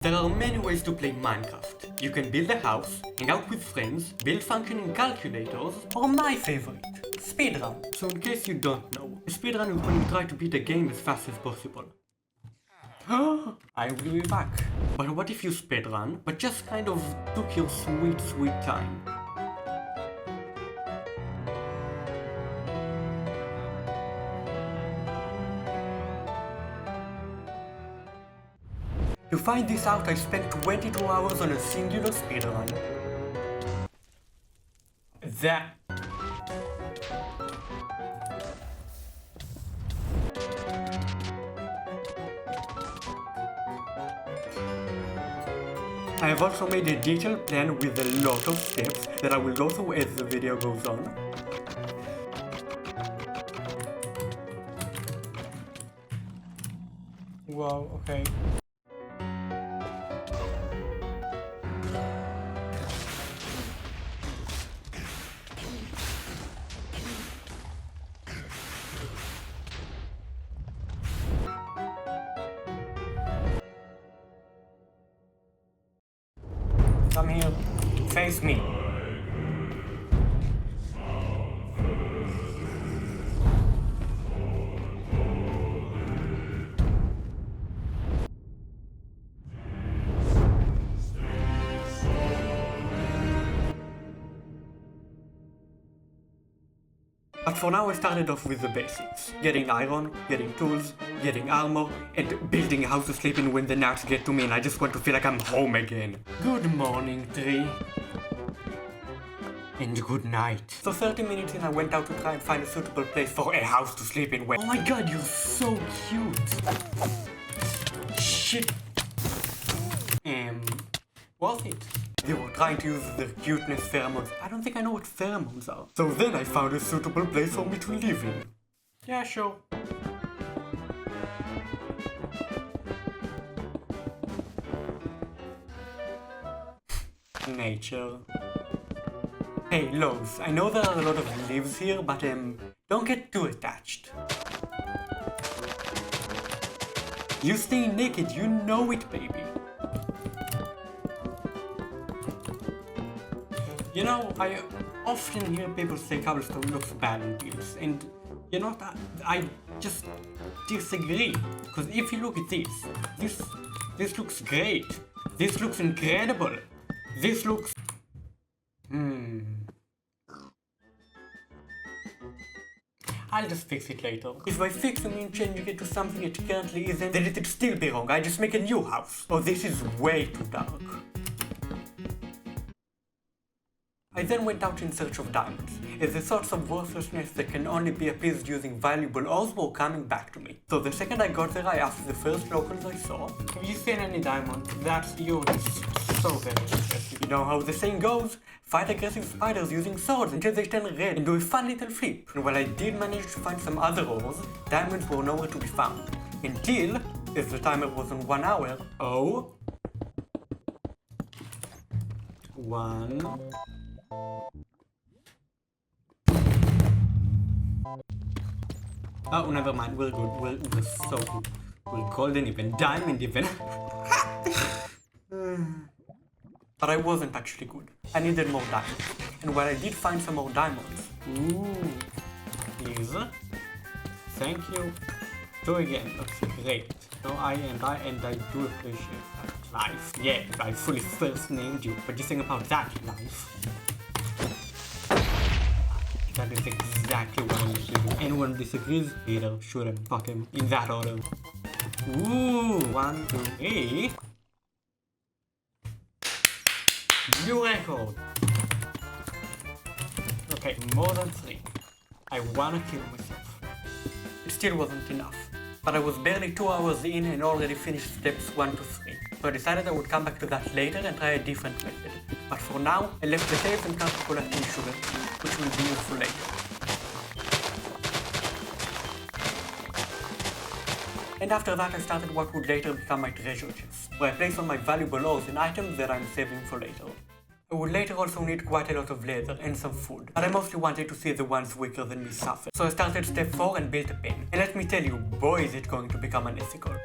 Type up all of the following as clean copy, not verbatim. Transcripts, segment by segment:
There are many ways to play Minecraft. You can build a house, hang out with friends, build functioning calculators, or my favorite, speedrun. So in case you don't know, a speedrun is when you try to beat a game as fast as possible. I will be back. But what if you speedrun, but just kind of took your sweet time? To find this out, I spent 22 hours on a singular speedrun. That... I have also made a detailed plan with a lot of steps that I will go through as the video goes on. Wow, okay. Come here, face me. But for now I started off with the basics. Getting iron, getting tools, getting armor, and building a house to sleep in when the nights get to me and I just want to feel like I'm home again. Good morning, tree. And good night. So 30 minutes in I went out to try and find a suitable place for a house to sleep in. Oh my god, you're so cute. Shit. Was it? They were trying to use their cuteness pheromones. I don't think I know what pheromones are. So then I found a suitable place for me to live in. Yeah, sure. Nature. Hey, Logs, I know there are a lot of leaves here, but don't get too attached. You stay naked, you know it, baby. You know, I often hear people say cobblestone looks bad in builds, and you know, I just disagree. Because if you look at this looks great. This looks incredible. This looks... I'll just fix it later. If by fixing mean changing it to something it currently isn't, then it'd still be wrong. I just make a new house. Oh, this is way too dark. I then went out in search of diamonds, as the thoughts of worthlessness that can only be appeased using valuable ores were coming back to me. So the second I got there, I asked the first locals I saw, "Have you seen any diamonds? You're so very aggressive." You know how the saying goes, fight aggressive spiders using swords until they turn red and do a fun little flip. And while I did manage to find some other ores, diamonds were nowhere to be found. Until, as the timer was on 1 hour, 1... Oh, never mind, we're good, we're so good. We're golden even, diamond even. But I wasn't actually good. I needed more diamonds. And while I did find some more diamonds... Ooh, please. Thank you. Do again, that's great. No, I do appreciate that. Life. Yeah, I fully first named you, but just think about that, life. That is exactly what I'm doing. Anyone disagrees, either shoot him, fuck him, in that order. Ooh, 1, 2, 3. New record. Okay, more than 3. I wanna kill myself. It still wasn't enough. But I was barely 2 hours in and already finished steps 1 to 3. So I decided I would come back to that later and try a different method. But for now, I left the caves and started collecting sugar, which will be useful later. And after that I started what would later become my treasure chest, where I place all my valuable ores and items that I'm saving for later. I would later also need quite a lot of leather and some food, but I mostly wanted to see the ones weaker than me suffer. So I started step 4 and built a pen. And let me tell you, boy is it going to become unethical.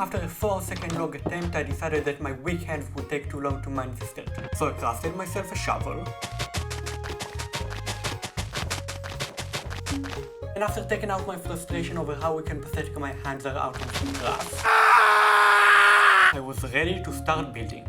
After a 4-second long attempt, I decided that my weak hands would take too long to mine this dirt. So I crafted myself a shovel. And after taking out my frustration over how weak and pathetic my hands are out on some grass, I was ready to start building.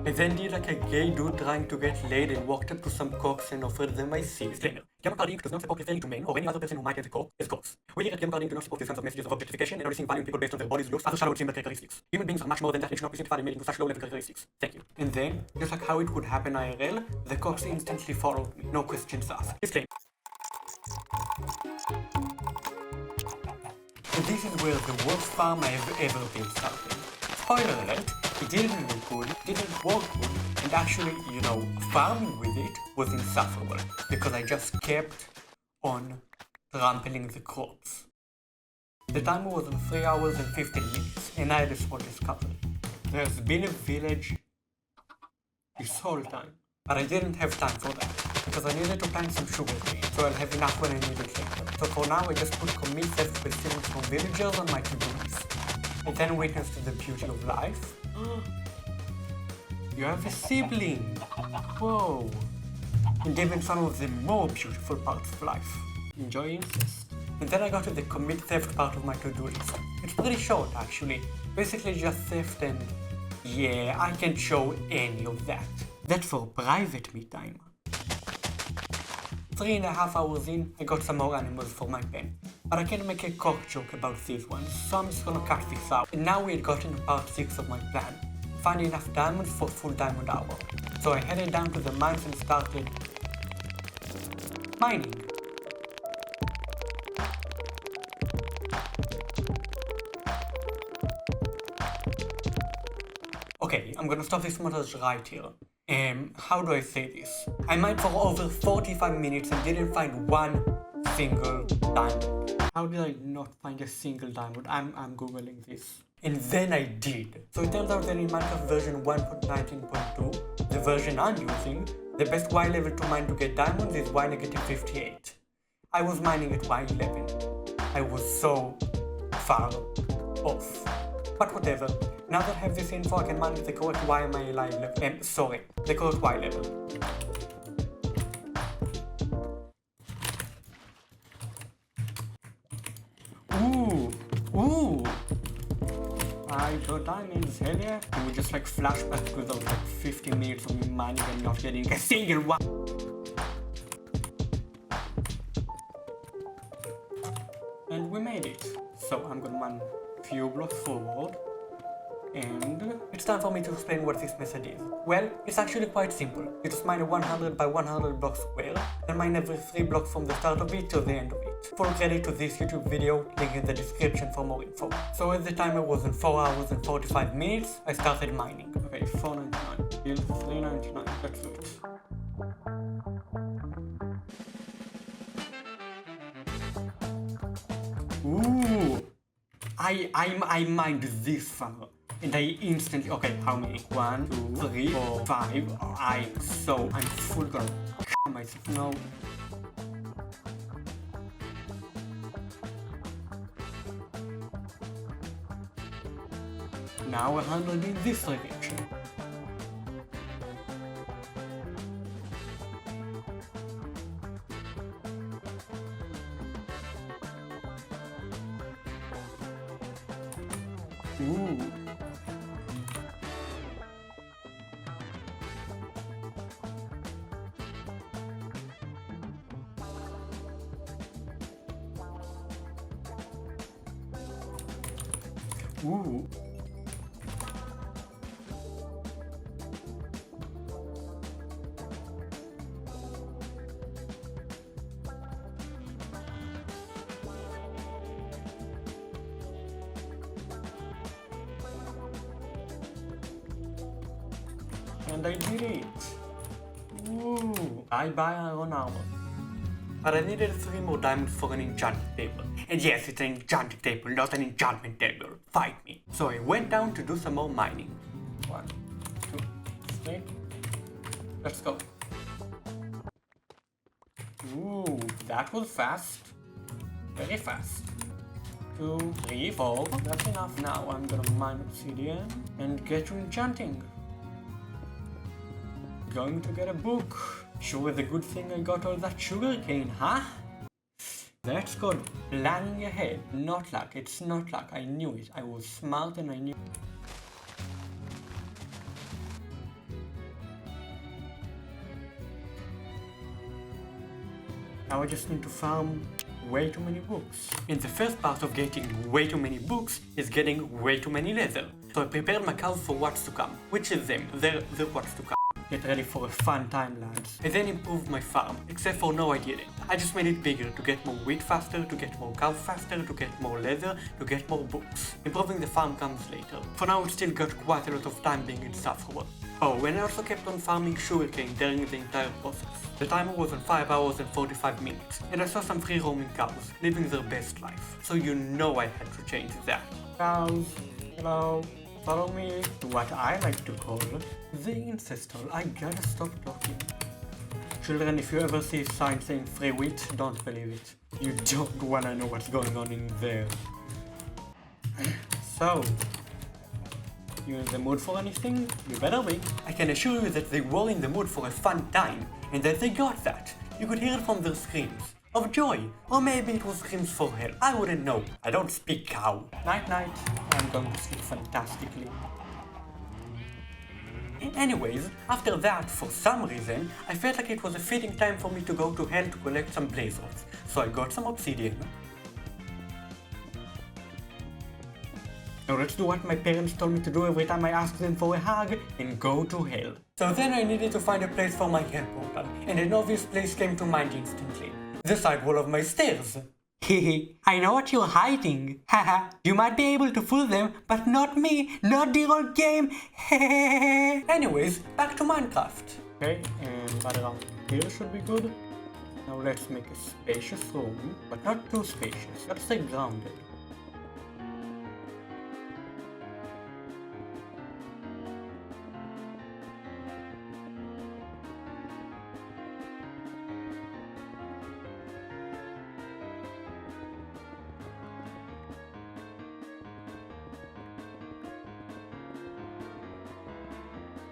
I then did like a gay dude trying to get laid and walked up to some cocks and offered them my seed. Disclaimer: Gamma Carding does not support referring to men or any other person who might have a cock as cocks. We here at Gamma Carding do not support these kinds of messages of objectification and only seeing value in people based on their bodies, looks, other shallow and simple characteristics. Human beings are much more than that and should not be simplified and made into such low-level characteristics. Thank you. And then, just like how it would happen IRL, the cocks instantly followed me. No questions asked. Disclaimer. And this is where the worst farm I have ever been started. Spoiler alert, it didn't look good, didn't work good, and actually, farming with it was insufferable because I just kept on trampling the crops. The timer was on 3 hours and 15 minutes, and I had a small discovery. There's been a village this whole time, but I didn't have time for that because I needed to plant some sugar cane, so I'll have enough when I need it later. So for now, I just put commit theft specimens from villagers on my to-do list. I then witnessed the beauty of life. You have a sibling! Whoa! And even some of the more beautiful parts of life. Enjoy incest. And then I got to the commit theft part of my to-do list. It's pretty short actually. Basically just theft and yeah, I can't show any of that. That's for private me time. 3.5 hours in, I got some more animals for my pen. But I can't make a cock joke about these ones, so I'm just gonna cut this out. And now we had gotten to part 6 of my plan. Find enough diamonds for full diamond hour. So I headed down to the mines and started mining. Okay, I'm gonna stop this montage right here. How do I say this? I mined for over 45 minutes and didn't find one single diamond. How did I not find a single diamond? I'm googling this. And then I did. So it turns out that in Minecraft version 1.19.2, the version I'm using, the best Y level to mine to get diamonds is Y-58. I was mining at Y11. I was so far off. But whatever. Now that I have this info, I can mine with the correct Y my live level. The correct Y level. Ooh! I got diamonds, hell yeah. And we just like flashback to those like 50 minutes of me mining and not getting a single one. And we made it. So I'm gonna mine a few blocks forward. And it's time for me to explain what this method is. Well, it's actually quite simple. You just mine a 100 by 100 block square, and mine every 3 blocks from the start of it to the end of it. Full credit to this YouTube video, link in the description for more info. So as the timer was in 4 hours and 45 minutes, I started mining. Okay, 4.99, build 3.99, let's do it. Ooh! I mined this funnel. And I instantly, okay, how many? 1, 2, 3, 4, 5. I'm full gonna kill myself now. Now 100 in this direction. Ooh. Ooh. And I did it! Ooh! I buy iron armor. But I needed 3 more diamonds for an enchanting table. And yes, it's an enchanting table, not an enchantment table. Fight me! So I went down to do some more mining. 1, 2, 3. Let's go. Ooh, that was fast. very fast. 2, 3, 4. That's enough. Now I'm gonna mine obsidian and get to enchanting. Going to get a book. Sure is a good thing I got all that sugarcane, huh? That's good. Planning ahead. Not luck. It's not luck. I knew it. I was smart and I knew. Now I just need to farm way too many books. And the first part of getting way too many books is getting way too many leather. So I prepared my cows for what's to come. Which is them. They're what's to come. Get ready for a fun time, lads. I then improved my farm, except for no I didn't. I just made it bigger to get more wheat faster, to get more cows faster, to get more leather, to get more books. Improving the farm comes later. For now it still got quite a lot of time being insufferable. Oh, and I also kept on farming sugarcane during the entire process. The timer was on 5 hours and 45 minutes, and I saw some free roaming cows, living their best life. So you know I had to change that. Cows, hello. Follow me to what I like to call the ancestral. I gotta stop talking. Children, if you ever see a sign saying free wheat, don't believe it. You don't wanna know what's going on in there. So, you in the mood for anything? You better be. I can assure you that they were in the mood for a fun time, and that they got that. You could hear it from their screams. Of joy, or maybe it was screams for help. I wouldn't know. I don't speak cow. Night night. I'm going to sleep fantastically. Anyways, after that, for some reason, I felt like it was a fitting time for me to go to hell to collect some blaze rods. So I got some obsidian. Now let's do what my parents told me to do every time I asked them for a hug, and go to hell. So then I needed to find a place for my hell portal, and an obvious place came to mind instantly. The side wall of my stairs. Hehe, I know what you're hiding. Haha, you might be able to fool them, but not me, not the old game. Hehehe. Anyways, back to Minecraft. Okay, and right around here should be good. Now let's make a spacious room, but not too spacious. Let's stay grounded.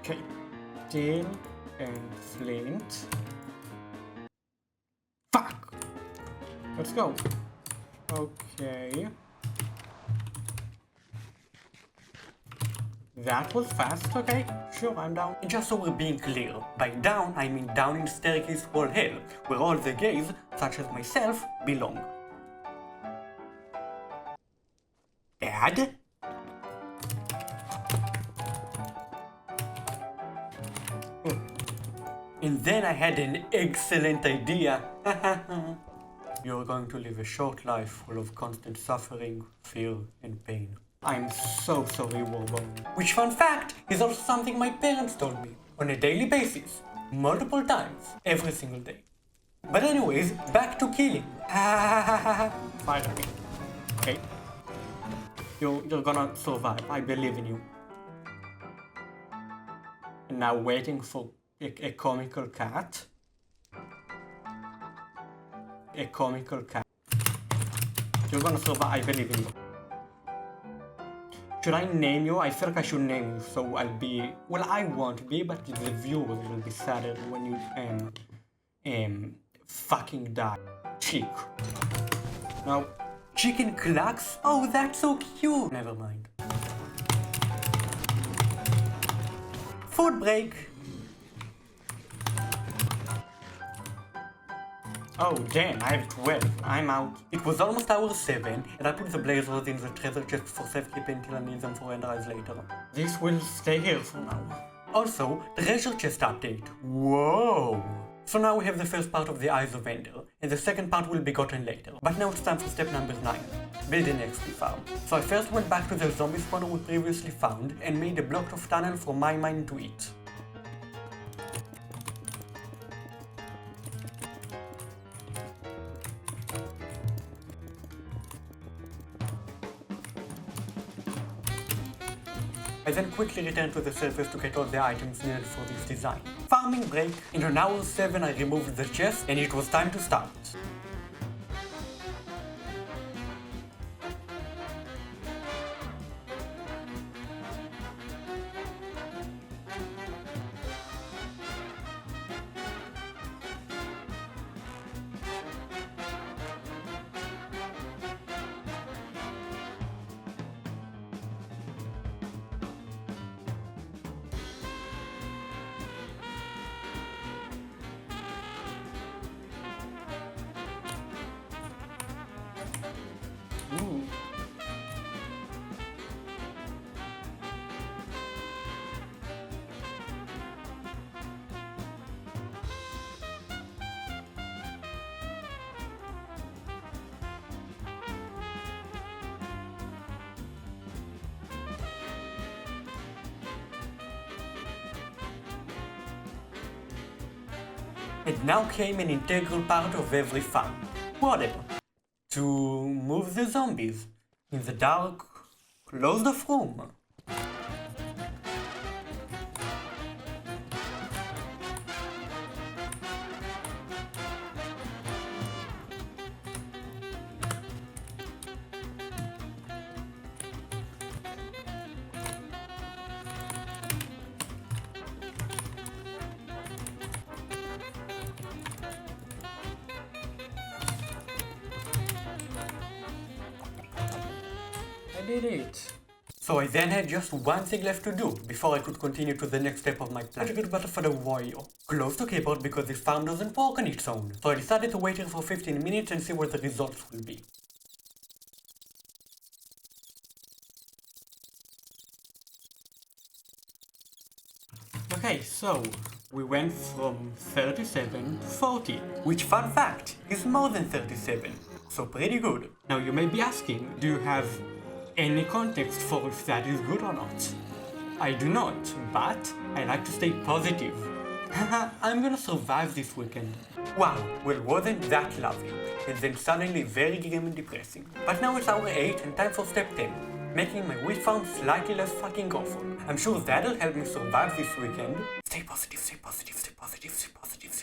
Okay, steel and flint. Fuck! Let's go. Okay. That was fast, okay? Sure, I'm down. And just so we're being clear, by down, I mean down in staircase wall hell, where all the gays, such as myself, belong. Dad? And then I had an excellent idea. You're going to live a short life full of constant suffering, fear, and pain. I'm so sorry, Warbone. Which, fun fact, is also something my parents told me on a daily basis, multiple times, every single day. But anyways, back to killing. Finally. Okay. You're gonna survive. I believe in you. And now waiting for a comical cat. A comical cat. You're gonna survive, I believe in you. Should I name you? I feel like I should name you, so I'll be... Well, I won't be, but the viewers will be sadder when you, fucking die. Chick. Now, chicken clucks? Oh, that's so cute! Never mind. Food break! Oh damn, I have 12. I'm out. It was almost hour 7, and I put the blaze rods in the treasure chest for safekeeping until I need them for endereyes later. This will stay here for now. Also, treasure chest update. Whoa! So now we have the first part of the Eyes of Ender, and the second part will be gotten later. But now it's time for step number 9. Build an XP farm. So I first went back to the zombie spawner we previously found, and made a blocked off tunnel for my mine to it. I then quickly returned to the surface to get all the items needed for this design. Farming break. In an hour 7 I removed the chest and it was time to start. And now came an integral part of every fun. Whatever. To move the zombies. In the dark, closed off room. I did it. So I then had just one thing left to do before I could continue to the next step of my plan. I get better for the warrior. Close the keyboard because this farm doesn't work on its own. So I decided to wait here for 15 minutes and see what the results will be. Okay, so we went from 37 to 40, which, fun fact, is more than 37. So pretty good. Now you may be asking, do you have any context for if that is good or not? I do not, but I like to stay positive. Haha, I'm gonna survive this weekend. Wow, well, wasn't that lovely? And then suddenly very grim and depressing. But now it's hour 8 and time for step 10, making my wheat farm slightly less fucking awful. I'm sure that'll help me survive this weekend. Stay positive, stay positive, stay positive, stay positive.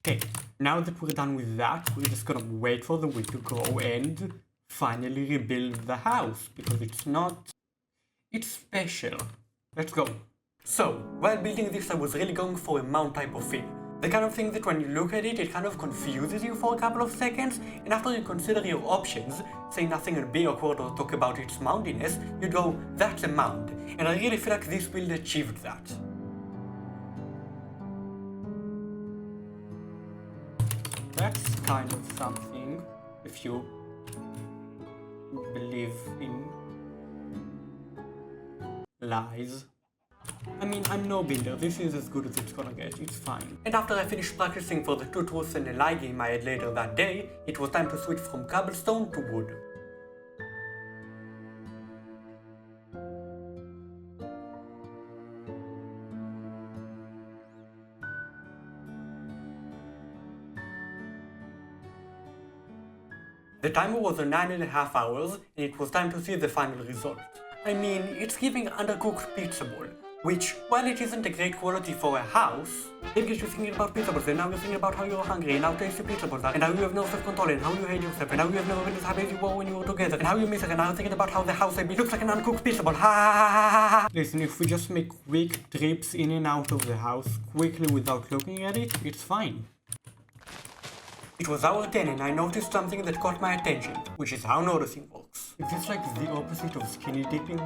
Okay, now that we're done with that, we're just gonna wait for the week to go and finally rebuild the house, because it's special. Let's go. So, while building this, I was really going for a mount type of feel. The kind of thing that when you look at it, it kind of confuses you for a couple of seconds, and after you consider your options, say nothing and be awkward or talk about its moundiness, you'd go, that's a mound. And I really feel like this build achieved that. That's kind of something, if you believe in lies. I mean, I'm no builder, this is as good as it's gonna get, it's fine. And after I finished practicing for the 2 truths and a lie game I had later that day, it was time to switch from cobblestone to wood. The timer was on 9.5 hours, and it was time to see the final result. I mean, it's giving undercooked pizza ball, which, while it isn't a great quality for a house, it gets you thinking about pizza balls, and now you're thinking about how you're hungry, and how tasty pizza balls are, and how you have no self-control, and how you hate yourself, and how you have never been as happy as you were when you were together, and how you miss it, and now you're thinking about how the house I built looks like an uncooked pizza ball. Ha ha ha ha ha! Listen, if we just make quick trips in and out of the house quickly without looking at it, it's fine. It was hour 10 and I noticed something that caught my attention, which is how noticing works. Is this like the opposite of skinny dipping?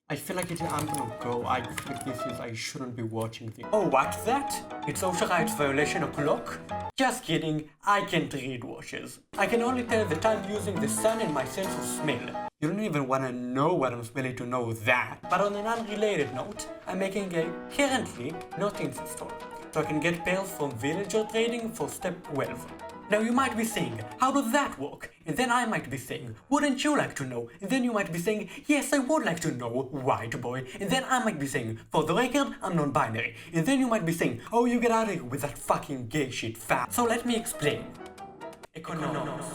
I feel like I'm gonna go. I feel like I shouldn't be watching this. Oh, what's that? It's OSHA rights violation o'clock? Just kidding, I can't read watches. I can only tell the time using the sun and my sense of smell. You don't even wanna know what I'm smelling to know that. But on an unrelated note, I'm making a currently not incest toy, so I can get pearls from villager trading for step 12. Now you might be saying, how does that work? And then I might be saying, wouldn't you like to know? And then you might be saying, yes, I would like to know, white boy. And then I might be saying, for the record, I'm non-binary. And then you might be saying, oh, you get out of here with that fucking gay shit fam. So let me explain. Economics.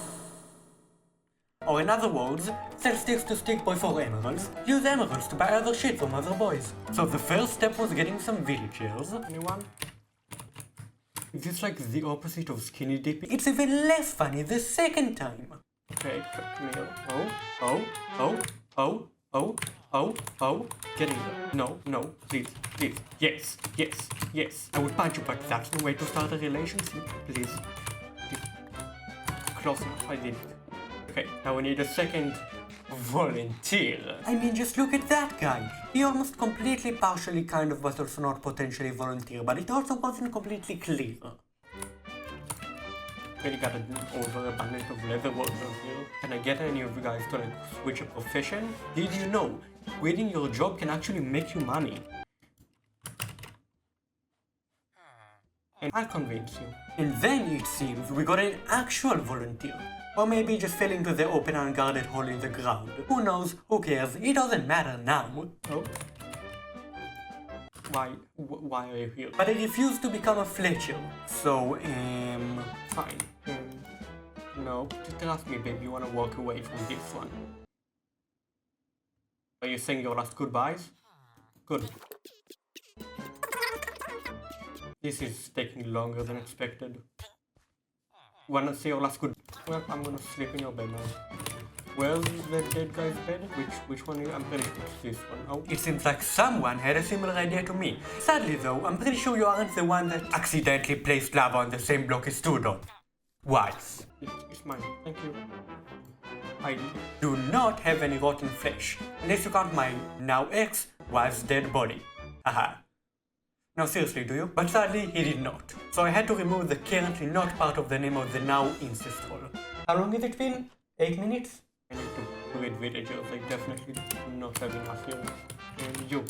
Or in other words, sell sticks to stick boy for emeralds, use emeralds to buy other shit from other boys. So the first step was getting some villagers. Anyone? Is this like the opposite of skinny dipping? It's even less funny the second time. Okay, come here. Oh. Get in there. No, please. Yes. I would punch you, but that's no way to start a relationship. Please. Close enough, I did it. Okay, now we need a second volunteer. I mean, just look at that guy. He almost completely, partially, kind of, but also not potentially volunteer, but it also wasn't completely clear. Really got an overabundance of leather workers here. Can I get any of you guys to like switch a profession? Did you know quitting your job can actually make you money? And I'll convince you. And then it seems we got an actual volunteer. Or maybe just fell into the open unguarded hole in the ground. Who knows? Who cares? It doesn't matter now. Oh. Why are you here? But I refused to become a Fletcher. So, fine. No, just trust me, babe. You wanna walk away from this one. Are you saying your last goodbyes? Good. This is taking longer than expected. Wanna say your last good? Well, I'm gonna sleep in your bed now. Where's the dead guy's bed? Which one? I'm pretty sure it's this one. Oh, it seems like someone had a similar idea to me. Sadly though, I'm pretty sure you aren't the one that accidentally placed lava on the same block as Tudor. Wise. It's mine. Thank you. I do not have any rotten flesh, unless you count my now ex-wife's dead body. Haha. Now seriously, do you? But sadly, he did not. So I had to remove the currently not part of the name of the now incest hole. How long has it been? 8 minutes? I need to read villagers, I definitely do not have enough here. And you.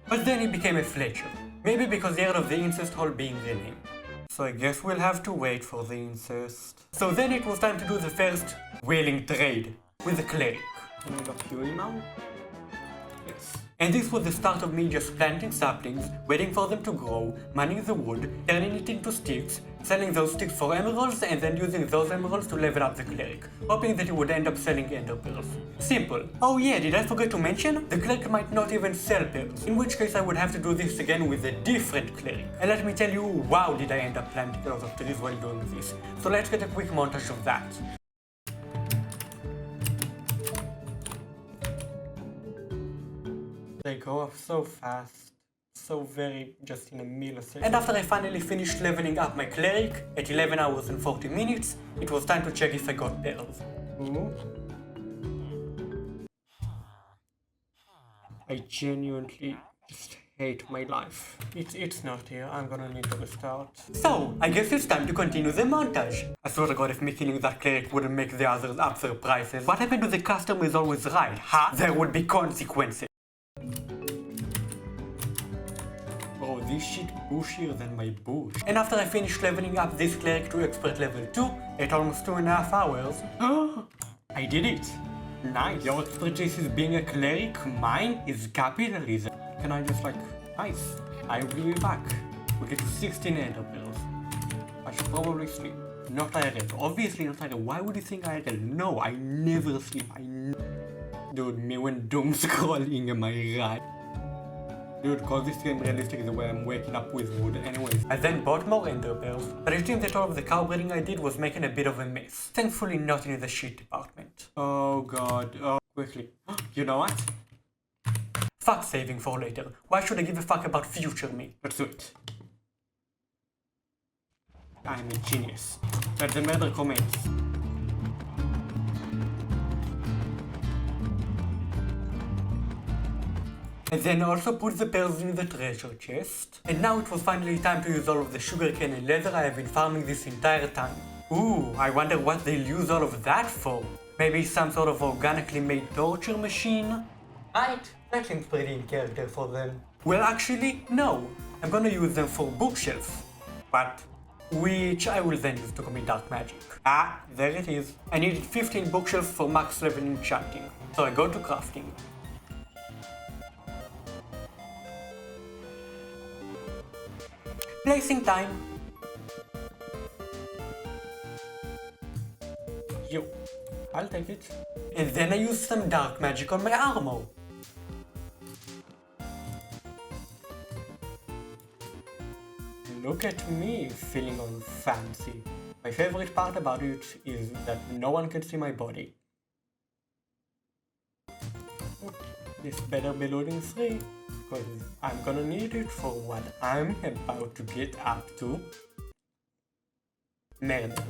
But then he became a Fletcher. Maybe because he heard of the incest hole being the name. So I guess we'll have to wait for the incest. So then it was time to do the first whaling trade with the cleric. Can I got fuel now? Yes. And this was the start of me just planting saplings, waiting for them to grow, mining the wood, turning it into sticks, selling those sticks for emeralds, and then using those emeralds to level up the cleric, hoping that he would end up selling ender pearls. Simple. Oh yeah, did I forget to mention? The cleric might not even sell pearls, in which case I would have to do this again with a different cleric. And let me tell you, wow did I end up planting a lot of trees while doing this. So let's get a quick montage of that. They go off so fast, so very just in a millisecond. And after I finally finished leveling up my cleric, at 11 hours and 40 minutes, it was time to check if I got pearls. I genuinely just hate my life. It's not here, I'm gonna need to restart. So, I guess it's time to continue the montage. I swear to God, if me killing that cleric wouldn't make the others up their prices, what happened to the customer is always right, huh? There would be consequences. Bro, this shit bushier than my bush. And after I finished leveling up this cleric to expert level 2, at almost 2.5 hours, I did it! Nice! Your expertise is being a cleric, mine is capitalism. Can I just like, nice, I will be back. We get to 16 ender pearls. I should probably sleep. Not IRL, obviously not IRL. Why would you think IRL? No, I never sleep, Dude, me when doom scrolling, am I right? Dude, cause this game realistic is the way I'm waking up with wood. Anyways, I then bought more ender pearls, but it seems that all of the cow breeding I did was making a bit of a mess. Thankfully not in the shit department. Oh god, oh, quickly. You know what? Fuck saving for later. Why should I give a fuck about future me? Let's do it. I'm a genius. Let the murder commence. and then also put the pearls in the treasure chest. And now it was finally time to use all of the sugarcane and leather I have been farming this entire time. Ooh, I wonder what they'll use all of that for. Maybe some sort of organically made torture machine? Right, that seems pretty in character for them. Well, actually, no. I'm gonna use them for bookshelves. But which I will then use to commit dark magic. Ah, there it is. I needed 15 bookshelves for max level enchanting, so I go to crafting. Placing time. Yo, I'll take it. And then I use some dark magic on my armor. Look at me feeling all fancy. My favorite part about it is that no one can see my body. This better be loading 3, because I'm gonna need it for what I'm about to get up to. Murder.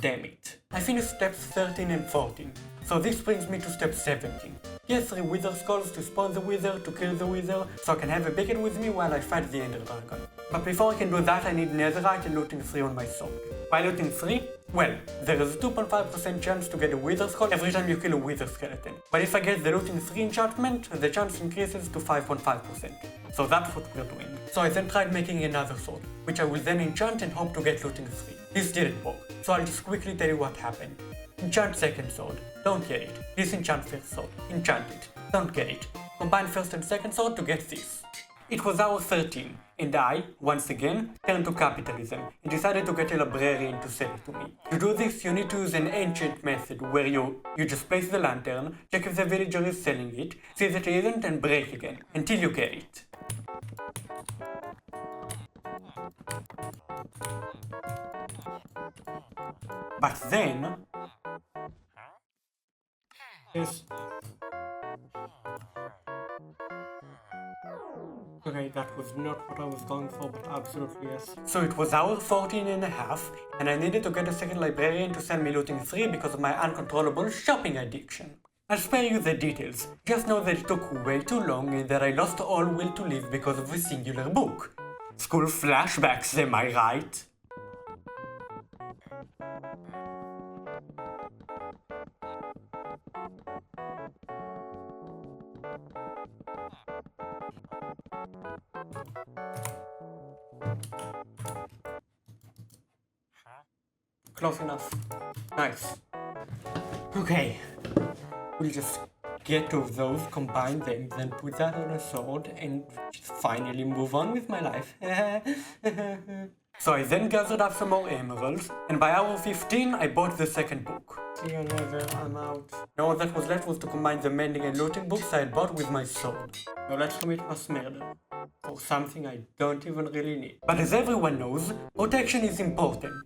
Damn it. I finished steps 13 and 14, so this brings me to step 17. Get 3 wither skulls to spawn the wither, to kill the wither, so I can have a beacon with me while I fight the ender dragon. But before I can do that, I need netherite and looting 3 on my sword. By looting 3, well, there is a 2.5% chance to get a wither skull every time you kill a wither skeleton. But if I get the looting 3 enchantment, the chance increases to 5.5%. So that's what we're doing. So I then tried making another sword, which I will then enchant and hope to get looting 3. This didn't work, so I'll just quickly tell you what happened. Enchant second sword, don't get it. Disenchant first sword, enchant it, don't get it. Combine first and second sword to get this. It was hour 13, and I, once again, turned to capitalism and decided to get a librarian to sell it to me. To do this, you need to use an ancient method where you just place the lantern, check if the villager is selling it, see that he isn't, and break again, until you get it. But then... Yes. Okay, that was not what I was going for, but absolutely yes. So it was hour 14 and a half, and I needed to get a second librarian to send me looting 3 because of my uncontrollable shopping addiction. I'll spare you the details, just know that it took way too long and that I lost all will to live because of a singular book. School flashbacks, am I right? Close enough. Nice. Okay. We'll just get to those, combine them, then put that on a sword, and just finally move on with my life. So I then gathered up some more emeralds, and by hour 15 I bought the second book. See you later, I'm out. Now all that was left was to combine the mending and looting books I had bought with my sword. Now let's commit mass murder. Or something I don't even really need. But as everyone knows, protection is important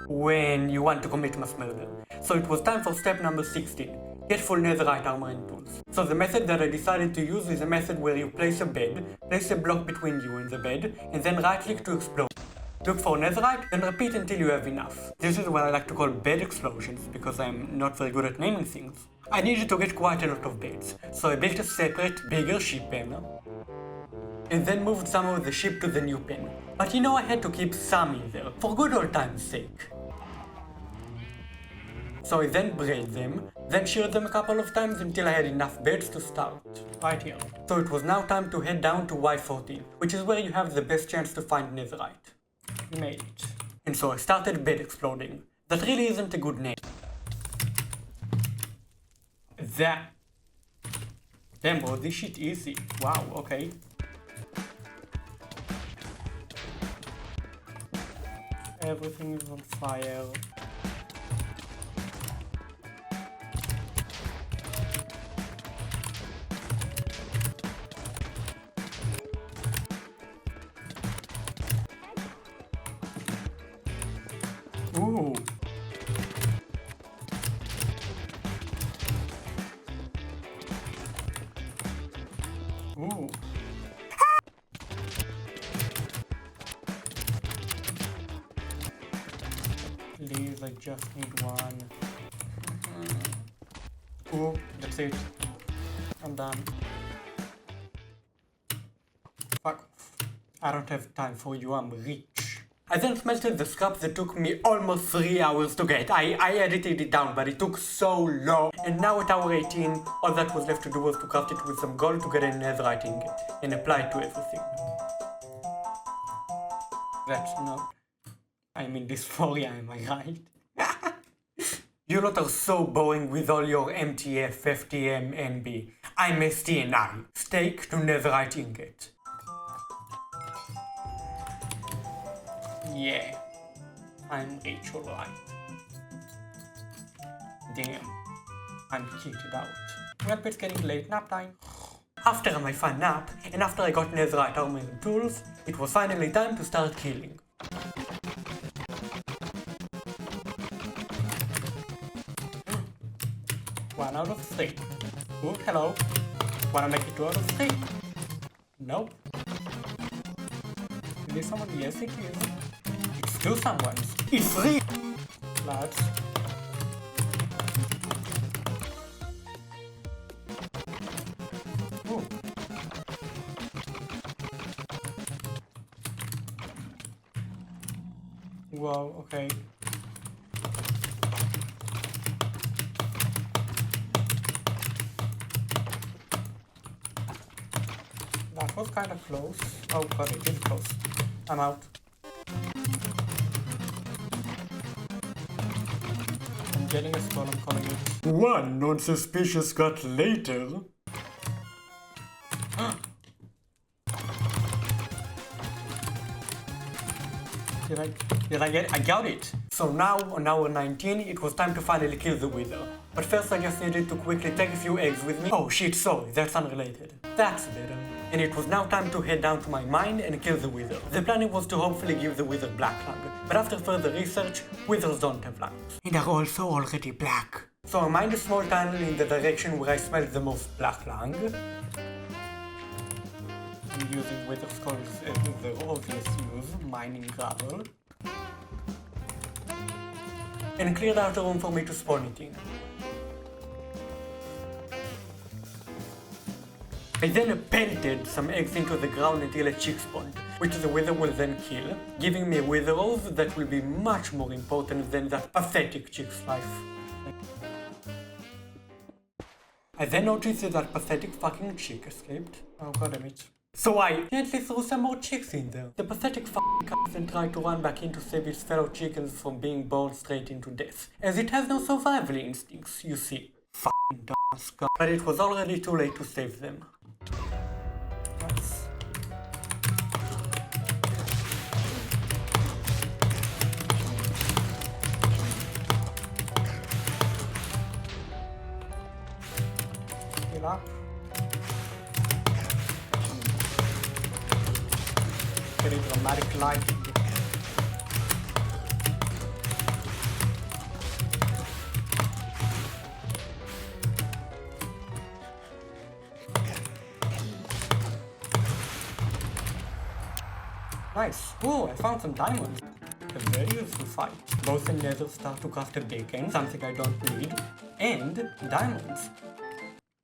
when you want to commit mass murder. So it was time for step number 16. Get full netherite armor and tools. So the method that I decided to use is a method where you place a bed, place a block between you and the bed, and then right click to explode. Look for netherite, then repeat until you have enough. This is what I like to call bed explosions, because I'm not very good at naming things. I needed to get quite a lot of beds, so I built a separate, bigger ship pen, and then moved some of the ship to the new pen. But you know, I had to keep some in there, for good old time's sake. So I then braid them, then sheared them a couple of times until I had enough beds to start. Right here. So it was now time to head down to Y14, which is where you have the best chance to find netherite. Made it. And so I started bed exploding. That really isn't a good name. That... Damn bro, this shit easy. Wow, okay. Everything is on fire. Ooh. Ooh. Please, I just need one. Ooh, that's it. I'm done. Fuck off. I don't have time for you, I'm rich. I then smelted the scrap that took me almost 3 hours to get. I edited it down, but it took so long. And now at hour 18, all that was left to do was to craft it with some gold to get a netherite ingot and apply it to everything. That's not... I mean dysphoria, am I right? You lot are so boring with all your MTF, FTM, NB. I'm STNI. Steak to netherite ingot. Yeah, I'm rich, alright. Damn, I'm cheated out. Well, it's getting late, nap time. After my fun nap, and after I got netherite armor and tools, it was finally time to start killing. One out of 3. Oh, hello. Wanna make it 2 out of 3? Nope. Is there someone? Yes, it is. It's 2 someones. It's 3! Lads. Oh. Wow, okay. That was kind of close. Oh god, it is close. I'm out. I'm getting a skull, I'm calling it. One non-suspicious cut later. I got it! So now, on hour 19, it was time to finally kill the wither. But first I just needed to quickly take a few eggs with me. Oh shit, sorry, that's unrelated. That's better. And it was now time to head down to my mine and kill the wither. The plan was to hopefully give the wither black lung, but after further research, withers don't have lungs. And are also already black. So I mined a small tunnel in the direction where I smelled the most black lung. I'm using wither skulls as their obvious use, mining gravel. And cleared out a room for me to spawn it in. I then pelted some eggs into the ground until a chick spawned, which the wither will then kill, giving me a wither ove that will be much more important than that pathetic chick's life. I then noticed that that pathetic fucking chick escaped. Oh god damn it. So I gently threw some more chicks in there. The pathetic fucking cunt then tried to run back in to save its fellow chickens from being born straight into death, as it has no survival instincts, you see. Fucking dumbass guy. But it was already too late to save them. Nice. Heal up. Very dramatic lighting. Nice. Oh, I found some diamonds. A very useful fight. Both in nether start to craft a beacon, something I don't need, and diamonds.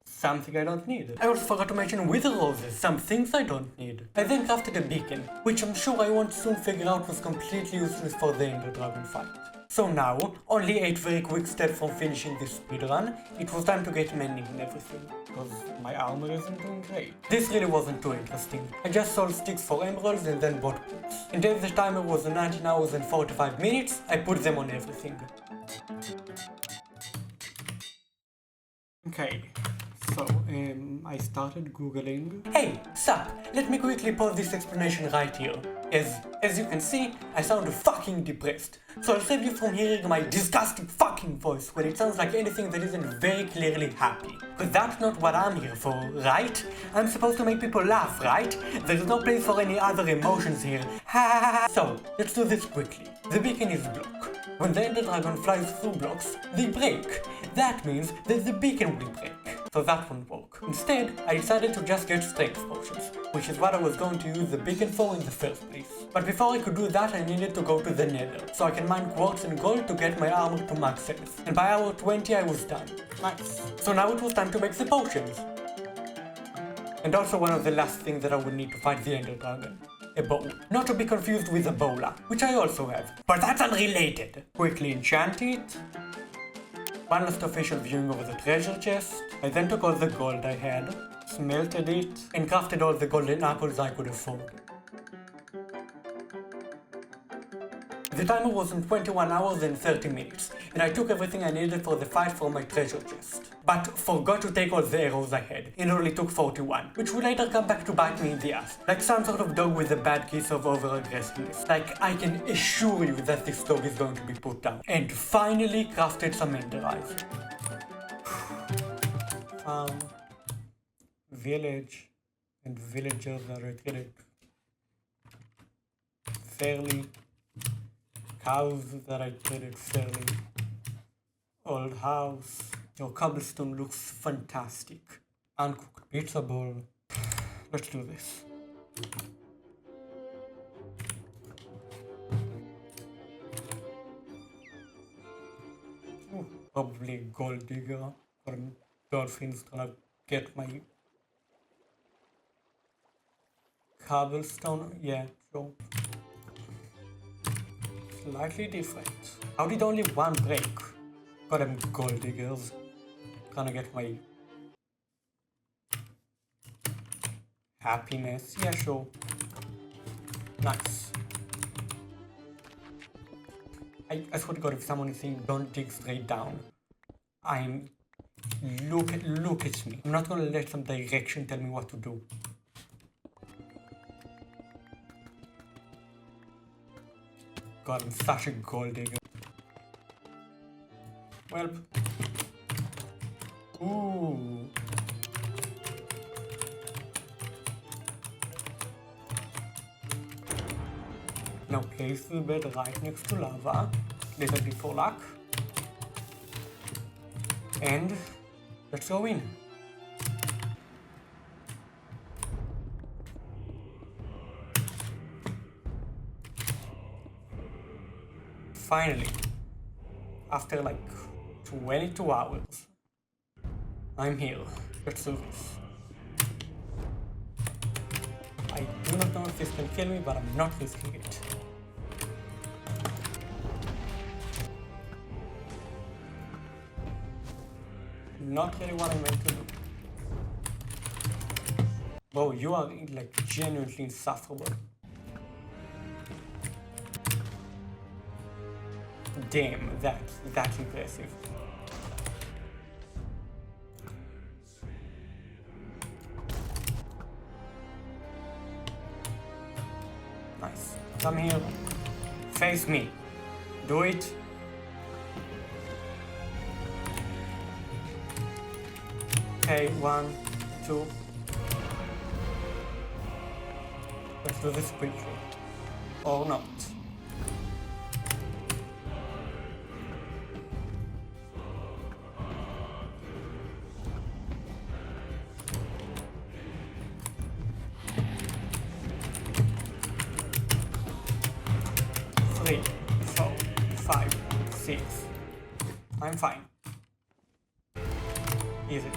Something I don't need. I also forgot to mention wither roses, some things I don't need. I then crafted a beacon, which I'm sure I won't soon figure out was completely useless for the Ender Dragon fight. So now, only 8 very quick steps from finishing this speedrun, it was time to get mending and everything, because my armor isn't doing great. This really wasn't too interesting. I just sold sticks for emeralds and then bought boots. And as the timer was 19 hours and 45 minutes, I put them on everything. Okay. So, I started googling. Hey, sup! Let me quickly pause this explanation right here. As you can see, I sound fucking depressed. So I'll save you from hearing my disgusting fucking voice when it sounds like anything that isn't very clearly happy. Cause that's not what I'm here for, right? I'm supposed to make people laugh, right? There's no place for any other emotions here. Ha! So, let's do this quickly. The beacon is block. When the Ender Dragon flies through blocks, they break. That means that the beacon will break. So that won't work. Instead, I decided to just get strength potions, which is what I was going to use the beacon for in the first place. But before I could do that, I needed to go to the nether, so I can mine quartz and gold to get my armor to max health. And by hour 20 I was done. Nice. So now it was time to make the potions. And also one of the last things that I would need to fight the Ender Dragon. A bow. Not to be confused with a bowler, which I also have. But that's unrelated. Quickly enchant it. One last official viewing of the treasure chest. I then took all the gold I had, smelted it, and crafted all the golden apples I could afford. The timer was on 21 hours and 30 minutes, and I took everything I needed for the fight from my treasure chest. But forgot to take all the arrows I had. It only took 41, which would later come back to bite me in the ass. Like some sort of dog with a bad case of over-aggressiveness. Like, I can assure you that this dog is going to be put down. And finally crafted some ender eyes. Village and villagers are treated fairly. Cows that I traded fairly. Old house. Your cobblestone looks fantastic. Uncooked pizza bowl. Let's do this. Ooh, probably a gold digger. Or dolphins gonna get my cobblestone. Yeah, sure. Slightly different. How did only one break? Got them gold diggers. Gonna get my happiness. Yeah, sure. Nice. I swear to God, if someone is saying don't dig straight down, look at me. I'm not gonna let some direction tell me what to do. God, I'm such a gold digger. Well. Ooh. Now place the bed right next to lava. Little bit for luck. And let's go in. Finally, after like 22 hours, I'm here. Let's do this. I do not know if this can kill me, but I'm not risking it. Not really what I meant to do. Bro, you are like genuinely insufferable. Damn, that's impressive. Nice. Come here. Face me. Do it. Okay, 1, 2. Let's do this quickly. Or not. I'm fine. Easy.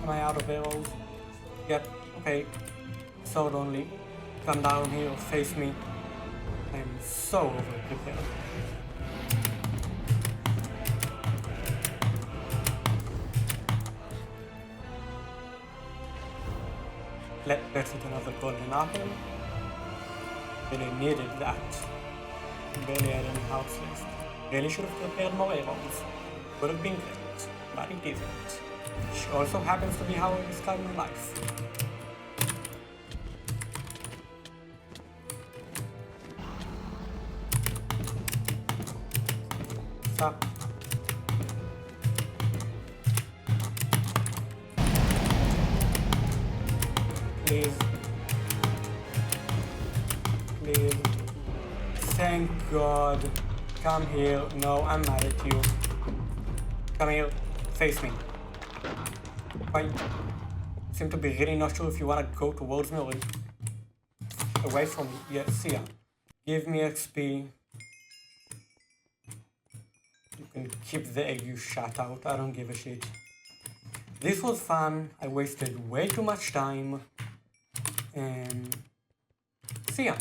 Am I out of arrows? Yep, okay. Sword only. Come down here, face me. I'm so over-prepared. Let's hit another golden apple. Really needed that. Barely had any hearts left. Really should have prepared more arrows. Would have been great, but it isn't. Which also happens to be how I describe my life. Stop. Please. Please. Thank God. Come here. No, I'm mad at you. Come here. Face me. Why? You seem to be really not sure if you want to go towards me or away from me. Yeah, see ya. Give me XP. You can keep the egg you shot out. I don't give a shit. This was fun. I wasted way too much time. And see ya.